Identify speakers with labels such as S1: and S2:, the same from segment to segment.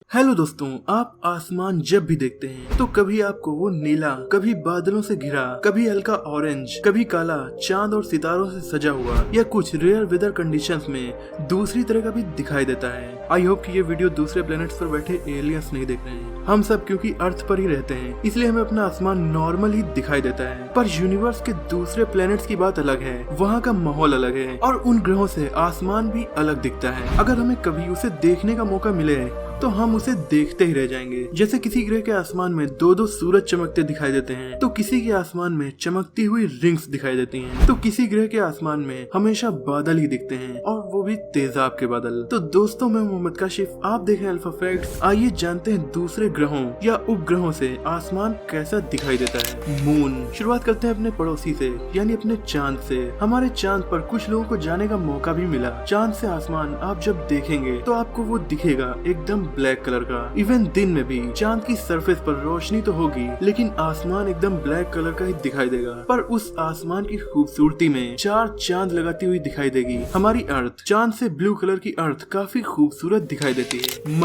S1: Hello दोस्तों, आप आसमान जब भी देखते हैं तो कभी आपको वो नीला, कभी बादलों से घिरा, कभी हल्का ऑरेंज, कभी काला, चांद और सितारों से सजा हुआ या कुछ रेयर वेदर कंडीशंस में दूसरी तरह का भी दिखाई देता है। आई होप कि ये वीडियो दूसरे प्लेनेट्स पर बैठे एलियंस नहीं देख रहे हैं। हम सब क्योंकि अर्थ पर ही रहते हैं, इसलिए हमें अपना आसमान नॉर्मल ही दिखाई देता है। पर यूनिवर्स के दूसरे प्लेनेट्स की बात अलग है, वहाँ का माहौल अलग है और उन ग्रहों से आसमान भी अलग दिखता है। अगर हमें कभी उसे देखने का मौका मिले तो हम उसे देखते ही रह जाएंगे। जैसे किसी ग्रह के आसमान में दो दो सूरज चमकते दिखाई देते हैं, तो किसी के आसमान में चमकती हुई रिंग्स दिखाई देती हैं, तो किसी ग्रह के आसमान में हमेशा बादल ही दिखते हैं, और वो भी तेजाब के बादल। तो दोस्तों, मैं मोहम्मद काशिफ, आप देख रहे हैं अल्फा फैक्ट्स। आइए जानते हैं दूसरे ग्रहों या उपग्रहों से आसमान कैसा दिखाई देता है। मून। शुरुआत करते हैं अपने पड़ोसी से, यानी अपने चांद से। हमारे चांद पर कुछ लोगों को जाने का मौका भी मिला। चांद से आसमान आप जब देखेंगे तो आपको वो दिखेगा एकदम ब्लैक कलर का। इवन दिन में भी चांद की सरफेस पर रोशनी तो होगी, लेकिन आसमान एकदम ब्लैक कलर का ही दिखाई देगा। पर उस आसमान की खूबसूरती में चार चांद लगाती हुई दिखाई देगी हमारी अर्थ। चांद से ब्लू कलर की अर्थ काफी खूबसूरत दिखाई देती है।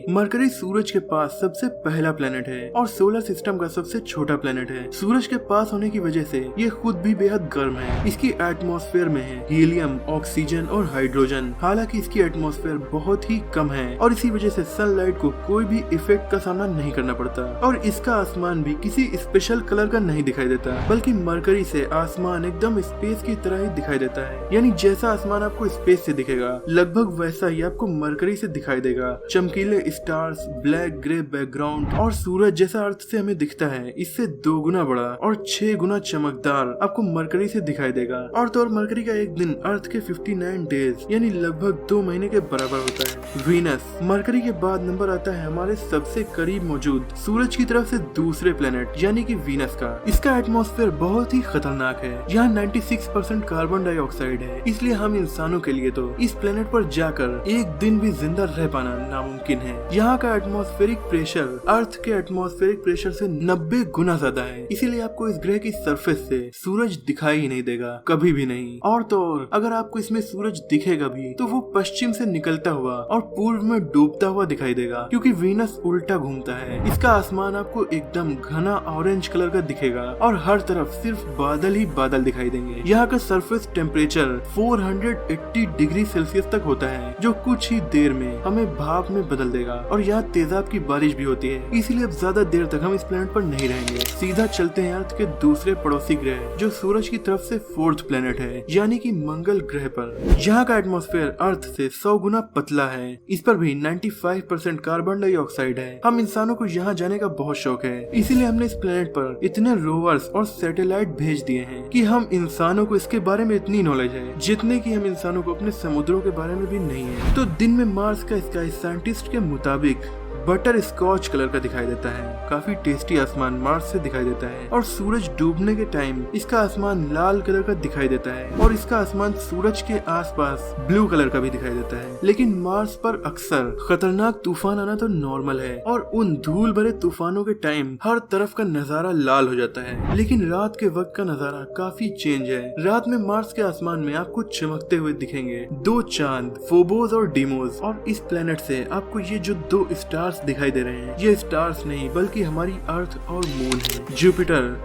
S1: मरकरी सूरज के पास सबसे पहला प्लेनेट है और सोलर सिस्टम का सबसे छोटा प्लेनेट है। सूरज के पास होने की वजह से ये खुद भी बेहद गर्म है। इसकी एटमॉस्फेयर में है हीलियम, ऑक्सीजन और हाइड्रोजन। हालांकि इसकी एटमॉस्फेयर बहुत ही कम है और इसी वजह से सनलाइट को कोई भी इफेक्ट का सामना नहीं करना पड़ता, और इसका आसमान भी किसी स्पेशल कलर का नहीं दिखाई देता, बल्कि मरकरी से आसमान एकदम स्पेस की तरह ही दिखाई देता है। यानी जैसा आसमान आपको स्पेस से दिखेगा, लगभग वैसा ही आपको मरकरी से दिखाई देगा। चमकीले स्टार्स, ब्लैक ग्रे बैकग्राउंड और सूरज जैसा अर्थ से हमें दिखता है, इससे 2 गुना बड़ा और 6 गुना चमकदार आपको मरकरी से दिखाई देगा। और तो और मरकरी का एक दिन अर्थ के 59 डेज यानी लगभग 2 महीने के बराबर होता है। वीनस। मरकरी के बाद नंबर आता है हमारे सबसे करीब मौजूद सूरज की तरफ से दूसरे प्लेनेट यानी कि वीनस का। इसका एटमॉस्फेयर बहुत ही खतरनाक है। यहाँ 96% कार्बन डाइऑक्साइड है, इसलिए हम इंसानों के लिए तो इस प्लेनेट पर जाकर एक दिन भी जिंदा रह पाना नामुमकिन है। यहाँ का एटमॉस्फेरिक प्रेशर अर्थ के एटमॉस्फेरिक प्रेशर से 90 गुना ज्यादा है, इसीलिए आपको इस ग्रह की सरफेस से सूरज दिखाई ही नहीं देगा, कभी भी नहीं। और तो और अगर आपको इसमें सूरज दिखेगा भी तो वो पश्चिम से निकलता हुआ और पूर्व में डूबता हुआ दिखाई देगा, क्योंकि वीनस उल्टा घूमता है। इसका आसमान आपको एकदम घना ऑरेंज कलर का दिखेगा और हर तरफ सिर्फ बादल ही बादल दिखाई देंगे। यहाँ का सरफेस टेम्परेचर 480 डिग्री सेल्सियस तक होता है, जो कुछ ही देर में हमें भाप में बदल देगा। और यहाँ तेजाब की बारिश भी होती है, इसीलिए अब ज्यादा देर तक हम इस प्लेनेट पर नहीं रहेंगे। सीधा चलते हैं अर्थ के दूसरे पड़ोसी ग्रह, जो सूरज की तरफ से 4th प्लेनेट है, यानी कि मंगल ग्रह पर। यहाँ का एटमॉस्फेयर अर्थ से 100 गुना पतला है। इस पर भी 95% कार्बन डाइऑक्साइड है। हम इंसानों को यहाँ जाने का बहुत शौक है, इसीलिए हमने इस प्लेनेट पर इतने रोवर्स और सैटेलाइट भेज दिए हैं कि हम इंसानों को इसके बारे में इतनी नॉलेज है जितने की हम इंसानों को अपने समुद्रों के बारे में भी नहीं है। तो दिन में मार्स का स्काई साइंटिस्ट के मुताबिक बटर स्कॉच कलर का दिखाई देता है। काफी टेस्टी आसमान मार्स से दिखाई देता है। और सूरज डूबने के टाइम इसका आसमान लाल कलर का दिखाई देता है, और इसका आसमान सूरज के आसपास ब्लू कलर का भी दिखाई देता है। लेकिन मार्स पर अक्सर खतरनाक तूफान आना तो नॉर्मल है, और उन धूल भरे तूफानों के टाइम हर तरफ का नजारा लाल हो जाता है। लेकिन रात के वक्त का नजारा काफी चेंज है। रात में मार्स के आसमान में आपको चमकते हुए दिखेंगे 2 चांद, फोबोस और डीमोस। और इस प्लेनेट से आपको ये जो 2 स्टार्स दिखाई दे रहे हैं, ये स्टार्स नहीं बल्कि हमारी अर्थ और मून है।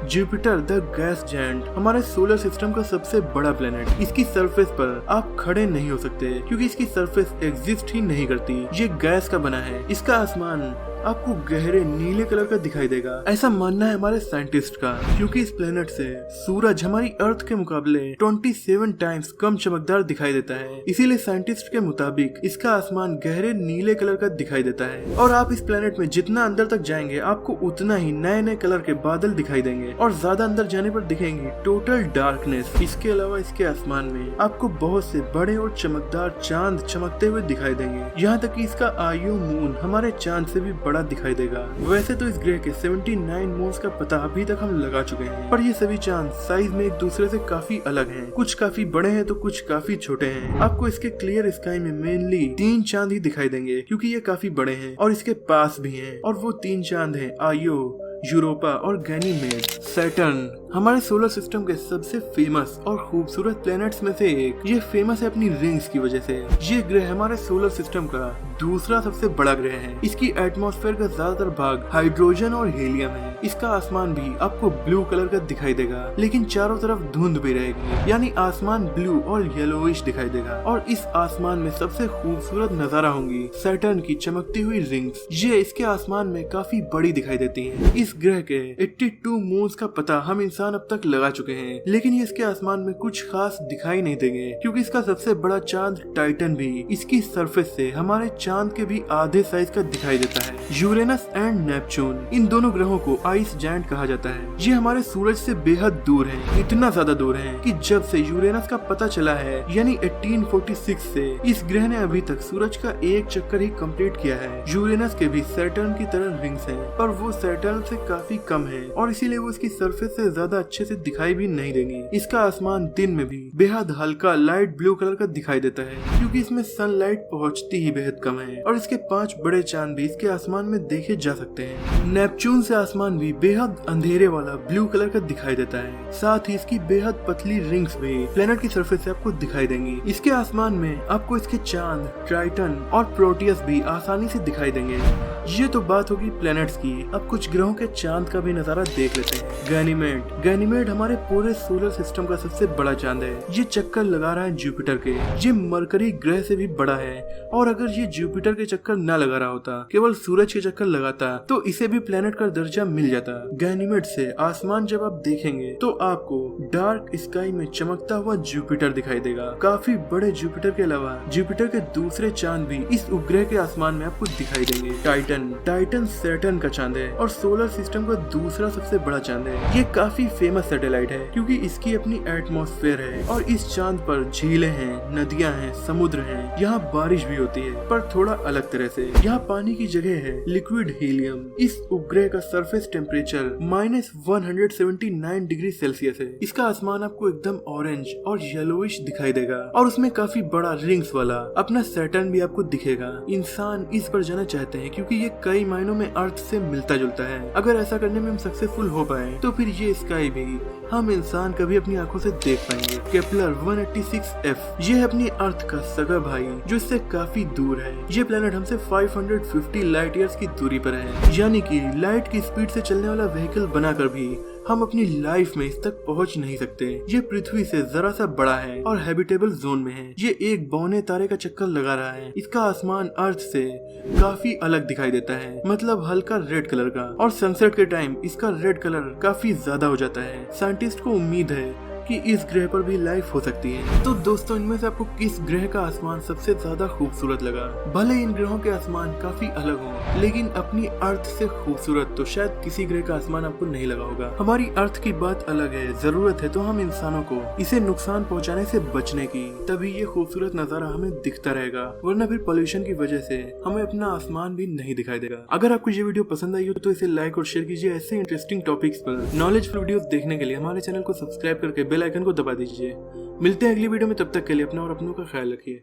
S1: जुपिटर द गैस जायंट हमारे सोलर सिस्टम का सबसे बड़ा प्लेनेट। इसकी सरफेस पर आप खड़े नहीं हो सकते, क्योंकि इसकी सरफेस एग्जिस्ट ही नहीं करती। ये गैस का बना है। इसका आसमान आपको गहरे नीले कलर का दिखाई देगा, ऐसा मानना है हमारे साइंटिस्ट का, क्योंकि इस प्लेनेट से सूरज हमारी अर्थ के मुकाबले 27 टाइम्स कम चमकदार दिखाई देता है। इसीलिए साइंटिस्ट के मुताबिक इसका आसमान गहरे नीले कलर का दिखाई देता है। और आप इस प्लेनेट में जितना अंदर तक जाएंगे, आपको उतना ही नए नए कलर के बादल दिखाई देंगे, और ज्यादा अंदर जाने पर दिखेंगे टोटल डार्कनेस। इसके अलावा इसके आसमान में आपको बहुत से बड़े और चमकदार चांद चमकते हुए दिखाई देंगे। यहाँ तक कि इसका आयु मून हमारे चांद से भी बड़ा दिखाई देगा। वैसे तो इस ग्रह के 79 मून्स का पता अभी तक हम लगा चुके हैं, पर ये सभी चांद साइज में एक दूसरे से काफी अलग हैं। कुछ काफी बड़े हैं तो कुछ काफी छोटे हैं। आपको इसके क्लियर स्काई में मेनली 3 चांद ही दिखाई देंगे, क्योंकि ये काफी बड़े हैं और इसके पास भी हैं। और वो 3 चांद हैं आयो, यूरोपा और गैनीमेड। सैटर्न हमारे सोलर सिस्टम के सबसे फेमस और खूबसूरत प्लैनेट्स में से एक। ये फेमस है अपनी रिंग्स की वजह से। ये ग्रह हमारे सोलर सिस्टम का दूसरा सबसे बड़ा ग्रह है। इसकी एटमॉस्फेयर का ज्यादातर भाग हाइड्रोजन और हीलियम है। इसका आसमान भी आपको ब्लू कलर का दिखाई देगा, लेकिन चारों तरफ धुंध भी रहेगी, यानी आसमान ब्लू और येलोइश दिखाई देगा। और इस आसमान में सबसे खूबसूरत नजारा होंगी सैटर्न की चमकती हुई रिंग्स। ये इसके आसमान में काफी बड़ी दिखाई देती हैं। इस ग्रह के 82 मून्स का पता हम इंसान अब तक लगा चुके हैं, लेकिन ये इसके आसमान में कुछ खास दिखाई नहीं देंगे, क्योंकि इसका सबसे बड़ा चांद टाइटन भी इसकी सरफेस से हमारे चांद के भी आधे साइज का दिखाई देता है। यूरेनस एंड नेपच्यून, इन दोनों ग्रहों को आइस जायंट कहा जाता है। ये हमारे सूरज से बेहद दूर हैं, इतना ज्यादा दूर हैं कि जब से यूरेनस का पता चला है, यानी 1846 से, इस ग्रह ने अभी तक सूरज का एक चक्कर ही कंप्लीट किया है। यूरेनस के भी सैटर्न की तरह रिंग्स हैं, पर वो सैटर्न से काफी कम है और इसीलिए वो इसकी सरफेस से ज्यादा अच्छे से दिखाई भी नहीं देंगी। इसका आसमान दिन में भी बेहद हल्का लाइट ब्लू कलर का दिखाई देता है, क्योंकि इसमें सनलाइट पहुंचती ही बेहद कम है और इसके 5 बड़े चांद भी इसके आसमान में देखे जा सकते हैं। नेपच्यून से आसमान भी बेहद अंधेरे वाला ब्लू कलर का दिखाई देता है। साथ ही इसकी बेहद पतली रिंग्स भी प्लेनेट की सरफेस से आपको दिखाई देंगी। इसके आसमान में आपको इसके चांद ट्राइटन और प्रोटियस भी आसानी से दिखाई देंगे। ये तो बात होगी प्लैनेट्स की। अब कुछ ग्रहों के चांद का भी नजारा देख लेते हैं। गैनीमेड हमारे पूरे सोलर सिस्टम का सबसे बड़ा चांद है। ये चक्कर लगा रहा है जुपिटर के। ये मरकरी ग्रह से भी बड़ा है, और अगर ये जुपिटर के चक्कर न लगा रहा होता, केवल सूरज के चक्कर लगाता, तो इसे भी प्लेनेट का दर्जा मिल जाता। गैनीमेड से आसमान जब आप देखेंगे तो आपको डार्क स्काई में चमकता हुआ जुपिटर दिखाई देगा। काफी बड़े जुपिटर के अलावा जुपिटर के दूसरे चांद भी इस उपग्रह के आसमान में आपको दिखाई देंगे। टाइटन सैटर्न का चांद है और सोलर सिस्टम का दूसरा सबसे बड़ा चांद है। ये काफी फेमस सैटेलाइट है, क्योंकि इसकी अपनी एटमॉस्फेयर है और इस चांद पर झीलें हैं, नदियां हैं, समुद्र हैं। यहाँ बारिश भी होती है, पर थोड़ा अलग तरह से। यहाँ पानी की जगह है लिक्विड हीलियम। इस उपग्रह का सरफेस टेम्परेचर -179 डिग्री सेल्सियस है। इसका आसमान आपको एकदम ऑरेंज और येलोइश दिखाई देगा, और उसमें काफी बड़ा रिंग्स वाला अपना सैटर्न भी आपको दिखेगा। इंसान इस पर जाना चाहते हैं, क्योंकि ये कई मायनों में अर्थ से मिलता जुलता है। अगर ऐसा करने में हम सक्सेसफुल हो पाए, तो फिर ये स्काई भी हम इंसान कभी अपनी आंखों से देख पाएंगे। केपलर 186f, ये है अपनी अर्थ का सगा भाई, जो इससे काफी दूर है। ये प्लेनेट हमसे 550 लाइट ईयर्स की दूरी पर है, यानी कि लाइट की स्पीड से चलने वाला व्हीकल बनाकर भी हम अपनी लाइफ में इस तक पहुंच नहीं सकते। ये पृथ्वी से जरा सा बड़ा है और हैबिटेबल जोन में है। ये एक बौने तारे का चक्कर लगा रहा है। इसका आसमान अर्थ से काफी अलग दिखाई देता है, मतलब हल्का रेड कलर का, और सनसेट के टाइम इसका रेड कलर काफी ज्यादा हो जाता है। साइंटिस्ट को उम्मीद है कि इस ग्रह पर भी लाइफ हो सकती है। तो दोस्तों, इनमें से आपको किस ग्रह का आसमान सबसे ज्यादा खूबसूरत लगा? भले इन ग्रहों के आसमान काफी अलग हो, लेकिन अपनी अर्थ से खूबसूरत तो शायद किसी ग्रह का आसमान आपको नहीं लगा होगा। हमारी अर्थ की बात अलग है, जरूरत है तो हम इंसानों को इसे नुकसान पहुंचाने से बचने की, तभी ये खूबसूरत नजारा हमें दिखता रहेगा, वरना फिर पॉल्यूशन की वजह से हमें अपना आसमान भी नहीं दिखाई देगा। अगर आपको ये वीडियो पसंद आई हो तो इसे लाइक और शेयर कीजिए। ऐसे इंटरेस्टिंग टॉपिक्स पर नॉलेजफुल वीडियोस देखने के लिए हमारे चैनल को सब्सक्राइब करके बेल आइकन को दबा दीजिए। मिलते हैं अगली वीडियो में, तब तक के लिए अपना और अपनों का ख्याल रखिए।